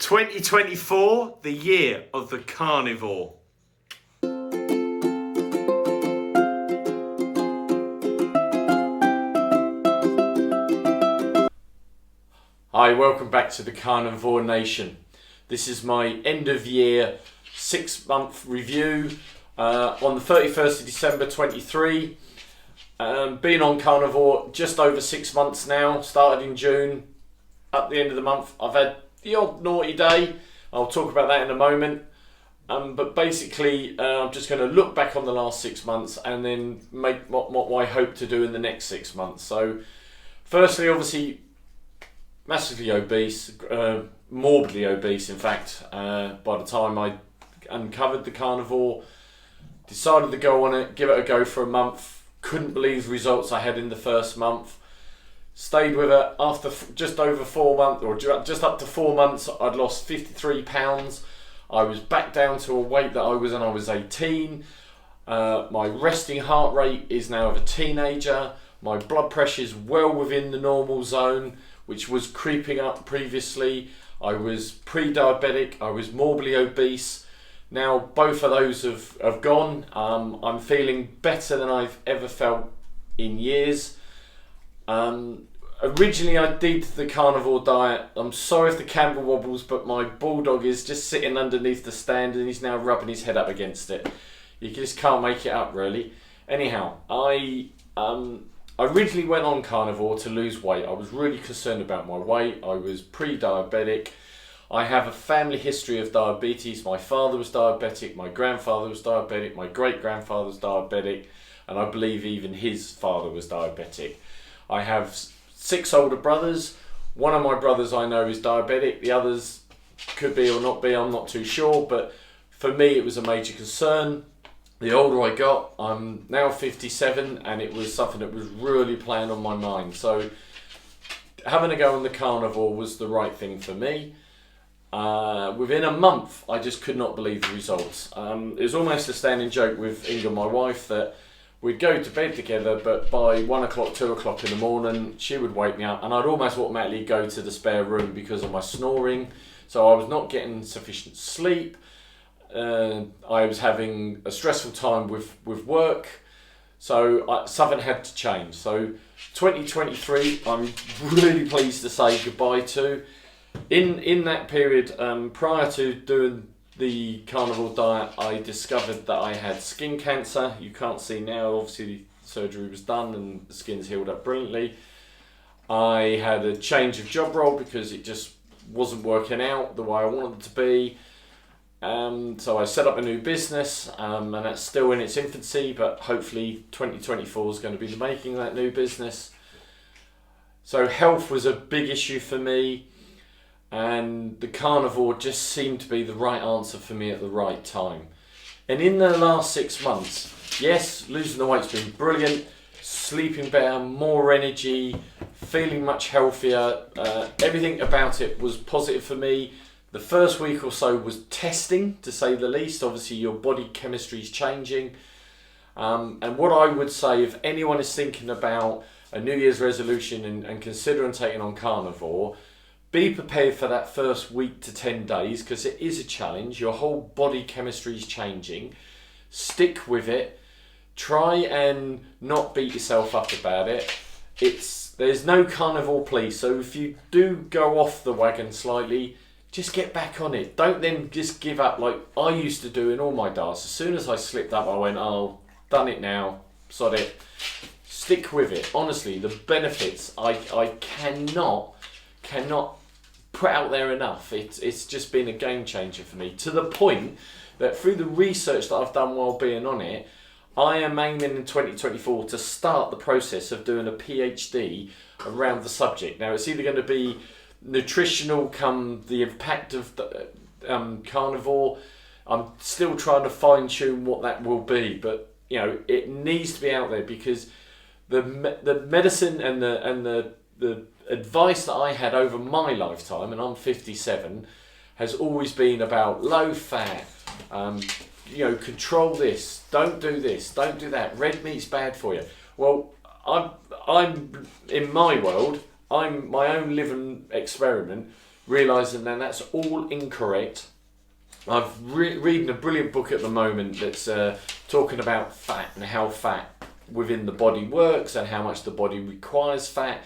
2024, the year of the carnivore. Hi, welcome back to the Carnivore Nation. This is my end of year 6-month review on the 31st of December 23. Been on carnivore just over 6 months now, started in June. At the end of the month, I've had the odd naughty day. I'll talk about that in a moment. But basically, I'm just going to look back on the last 6 months and then make what I hope to do in the next 6 months. So, firstly, obviously, massively obese, morbidly obese, in fact. By the time I uncovered the carnivore, decided to go on it, give it a go for a month. Couldn't believe the results I had in the first month. Stayed with it after just over 4 months, or just up to 4 months. I'd lost 53 pounds. I was back down to a weight that I was when I was 18. My resting heart rate is now of a teenager. My blood pressure is well within the normal zone, which was creeping up previously. I was pre-diabetic. I was morbidly obese. Now both of those have gone. I'm feeling better than I've ever felt in years. Originally I did the carnivore diet. I'm sorry if the camera wobbles, but my bulldog is just sitting underneath the stand and he's now rubbing his head up against it. You just can't make it up, really. Anyhow, I originally went on carnivore to lose weight. I was really concerned about my weight. I was pre-diabetic. I have a family history of diabetes. My father was diabetic, my grandfather was diabetic, my great-grandfather was diabetic, and I believe even his father was diabetic. I have 6 older brothers. One of my brothers I know is diabetic. The others could be or not be, I'm not too sure, but for me it was a major concern. The older I got, I'm now 57, and it was something that was really playing on my mind. So having a go on the carnivore was the right thing for me. Within a month, I just could not believe the results. It was almost a standing joke with Inga, my wife, that we'd go to bed together, but by 1 o'clock, 2 o'clock in the morning, she would wake me up and I'd almost automatically go to the spare room because of my snoring. So I was not getting sufficient sleep. I was having a stressful time with work. So something had to change. So 2023, I'm really pleased to say goodbye to. In that period, prior to doing the carnivore diet, I discovered that I had skin cancer. You can't see now, obviously the surgery was done and the skin's healed up brilliantly. I had a change of job role because it just wasn't working out the way I wanted it to be. So I set up a new business, and that's still in its infancy, but hopefully 2024 is going to be the making of that new business. So health was a big issue for me. And the carnivore just seemed to be the right answer for me at the right time. And in the last 6 months, yes, losing the weight's been brilliant, sleeping better, more energy, feeling much healthier. Everything about it was positive for me. The first week or so was testing, to say the least. Obviously, your body chemistry is changing. And what I would say, if anyone is thinking about a New Year's resolution and considering taking on carnivore, be prepared for that first week to 10 days because it is a challenge. Your whole body chemistry is changing. Stick with it. Try and not beat yourself up about it. There's no carnivore police, so if you do go off the wagon slightly, just get back on it. Don't then just give up like I used to do in all my diets. As soon as I slipped up, I went, oh, done it now, sod it. Stick with it. Honestly, the benefits I cannot put out there enough. It's just been a game changer for me, to the point that through the research that I've done while being on it, I am aiming in 2024 to start the process of doing a PhD around the subject. Now it's either going to be nutritional come the impact of the, carnivore. I'm still trying to fine tune what that will be, but you know it needs to be out there because the medicine and the advice that I had over my lifetime, and I'm 57, has always been about low fat, control this, don't do that, red meat's bad for you. Well, I'm in my world, I'm my own living experiment. realising that that's all incorrect. I've reading a brilliant book at the moment that's talking about fat and how fat within the body works and how much the body requires fat,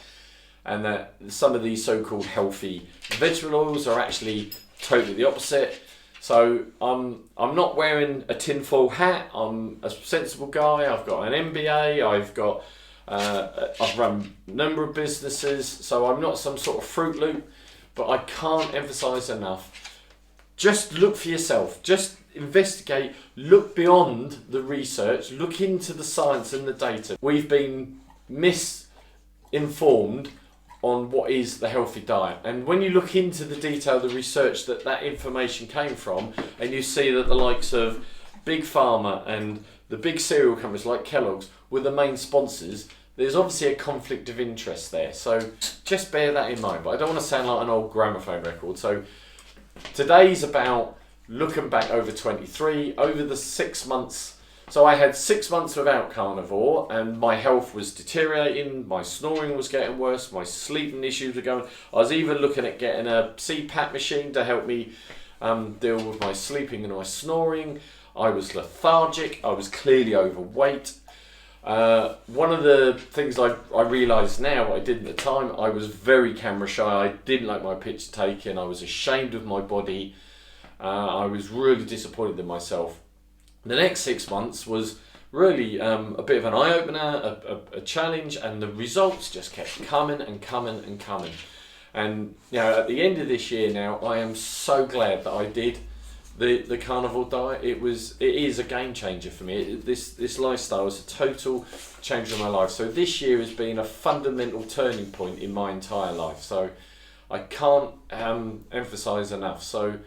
and that some of these so-called healthy vegetable oils are actually totally the opposite. So I'm not wearing a tinfoil hat. I'm a sensible guy. I've got an MBA. I've run a number of businesses, so I'm not some sort of Fruit Loop. But I can't emphasise enough. Just look for yourself. Just investigate. Look beyond the research. Look into the science and the data. We've been misinformed on what is the healthy diet, and when you look into the detail, the research that information came from, and you see that the likes of Big Pharma and the big cereal companies like Kellogg's were the main sponsors, there's obviously a conflict of interest there. So just bear that in mind. But I don't want to sound like an old gramophone record. So today's about looking back over 23, over the 6 months. So I had 6 months without carnivore, and my health was deteriorating, my snoring was getting worse, my sleeping issues were going. I was even looking at getting a CPAP machine to help me deal with my sleeping and my snoring. I was lethargic, I was clearly overweight. One of the things I realise now, what I did at the time, I was very camera shy. I didn't like my picture taken. I was ashamed of my body. I was really disappointed in myself. The next 6 months was really a bit of an eye-opener, a challenge, and the results just kept coming and coming and coming. And you know, at the end of this year now, I am so glad that I did the carnivore diet. It is a game changer for me. This lifestyle is a total change in my life. So this year has been a fundamental turning point in my entire life. So I can't emphasize enough. So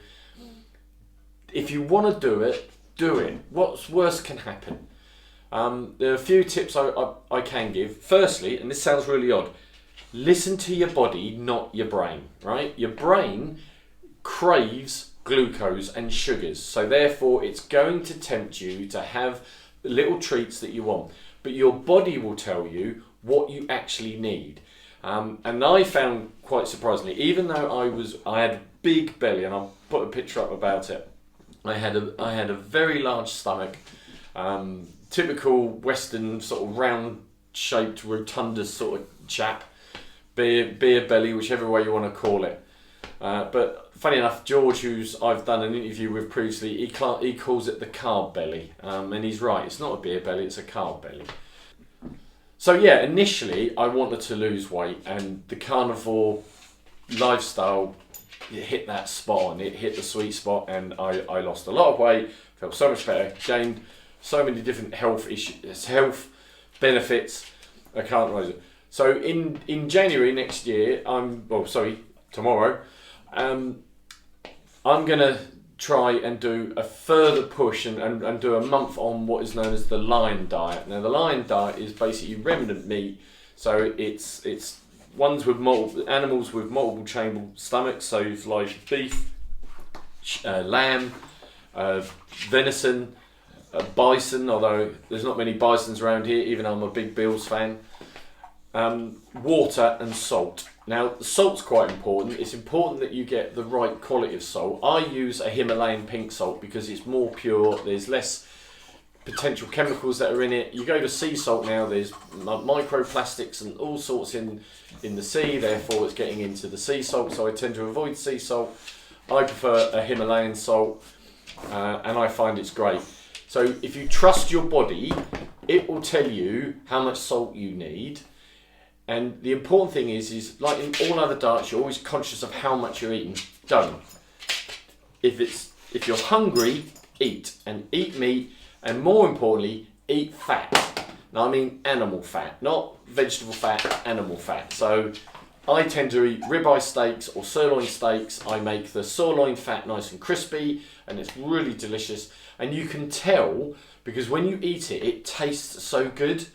if you want to do it, do it. What's worse can happen? There are a few tips I can give. Firstly, and this sounds really odd, listen to your body, not your brain, right? Your brain craves glucose and sugars, so therefore it's going to tempt you to have the little treats that you want, but your body will tell you what you actually need. And I found, quite surprisingly, even though I had a big belly, and I'll put a picture up about it, I had a very large stomach, typical Western sort of round shaped rotundus sort of chap, beer belly, whichever way you want to call it. But funny enough, George, who's I've done an interview with previously, he calls it the carb belly, and he's right. It's not a beer belly; it's a carb belly. So yeah, initially I wanted to lose weight, and the carnivore lifestyle, it hit that spot on. It hit the sweet spot, and I lost a lot of weight, felt so much better, gained so many different health benefits. I can't raise it. So in January next year, tomorrow, I'm gonna try and do a further push and do a month on what is known as the lion diet. Now the lion diet is basically remnant meat, so it's ones with animals with multiple chamber stomachs, so it's like beef, lamb, venison, bison, although there's not many bisons around here, even though I'm a big Bills fan. Water and salt. Now, the salt's quite important. It's important that you get the right quality of salt. I use a Himalayan pink salt because it's more pure. There's less potential chemicals that are in it. You go to sea salt now, there's microplastics and all sorts in the sea, therefore it's getting into the sea salt, so I tend to avoid sea salt. I prefer a Himalayan salt, and I find it's great. So if you trust your body, it will tell you how much salt you need. And the important thing is like in all other diets, you're always conscious of how much you're eating. Don't. If you're hungry, eat, and eat meat, and more importantly, eat fat. Now I mean animal fat, not vegetable fat, animal fat. So I tend to eat ribeye steaks or sirloin steaks. I make the sirloin fat nice and crispy, and it's really delicious. And you can tell because when you eat it, it tastes so good.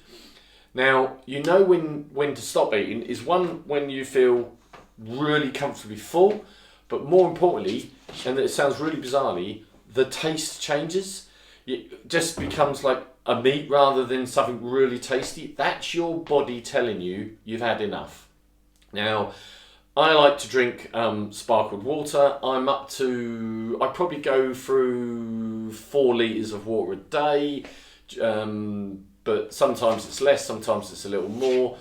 Now, you know when to stop eating is when you feel really comfortably full, but more importantly, and it sounds really bizarrely, the taste changes. It just becomes like a meat rather than something really tasty. That's your body telling you you've had enough. Now, I like to drink sparkled water. I probably go through 4 litres of water a day, but sometimes it's less, sometimes it's a little more.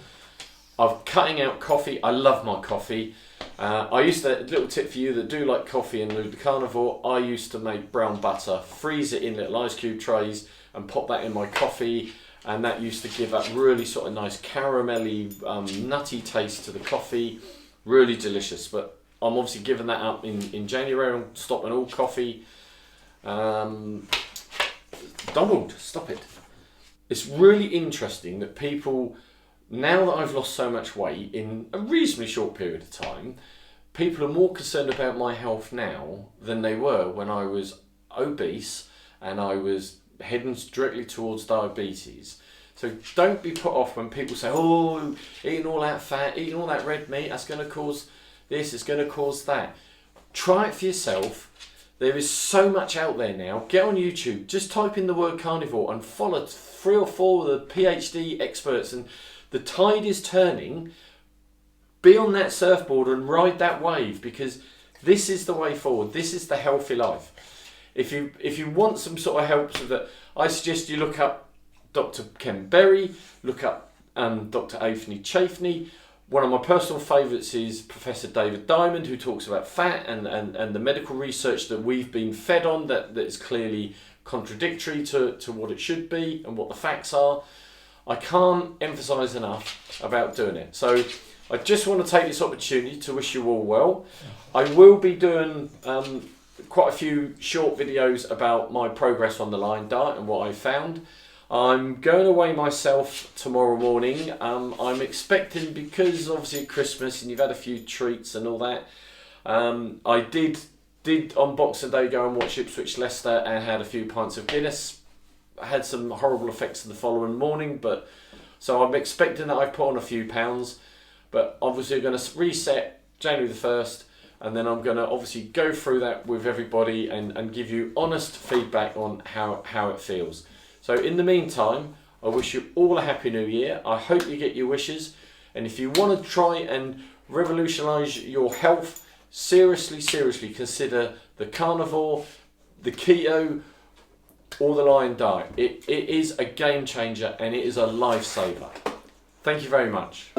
I'm cutting out coffee. I love my coffee. I used to, a little tip for you that do like coffee and do the carnivore, I used to make brown butter, freeze it in little ice cube trays and pop that in my coffee, and that used to give that really sort of nice caramelly, nutty taste to the coffee. Really delicious, but I'm obviously giving that up in January. I'm stopping all coffee. Donald, stop it. It's really interesting that people, now that I've lost so much weight in a reasonably short period of time, people are more concerned about my health now than they were when I was obese and I was heading directly towards diabetes. So don't be put off when people say, oh, eating all that fat, eating all that red meat, that's going to cause this, it's going to cause that. Try it for yourself. There is so much out there now. Get on YouTube, just type in the word carnivore and follow 3 or 4 of the PhD experts, and the tide is turning. Be on that surfboard and ride that wave, because this is the way forward. This is the healthy life. If you want some sort of help with that, I suggest you look up Dr. Ken Berry, look up Dr. Anthony Chafney. One of my personal favourites is Professor David Diamond, who talks about fat and the medical research that we've been fed on that is clearly contradictory to what it should be and what the facts are. I can't emphasise enough about doing it. So I just want to take this opportunity to wish you all well. I will be doing quite a few short videos about my progress on the Lion Diet and what I found. I'm going away myself tomorrow morning. I'm expecting, because obviously at Christmas and you've had a few treats and all that, I did on Boxing Day go and watch Ipswich Leicester and had a few pints of Guinness. I had some horrible effects the following morning, but so I'm expecting that I've put on a few pounds, but obviously I'm going to reset January the 1st, and then I'm going to obviously go through that with everybody and give you honest feedback on how it feels. So in the meantime, I wish you all a happy new year. I hope you get your wishes. And if you want to try and revolutionise your health, seriously consider the carnivore, the keto, or the Lion Diet. It is a game changer and it is a lifesaver. Thank you very much.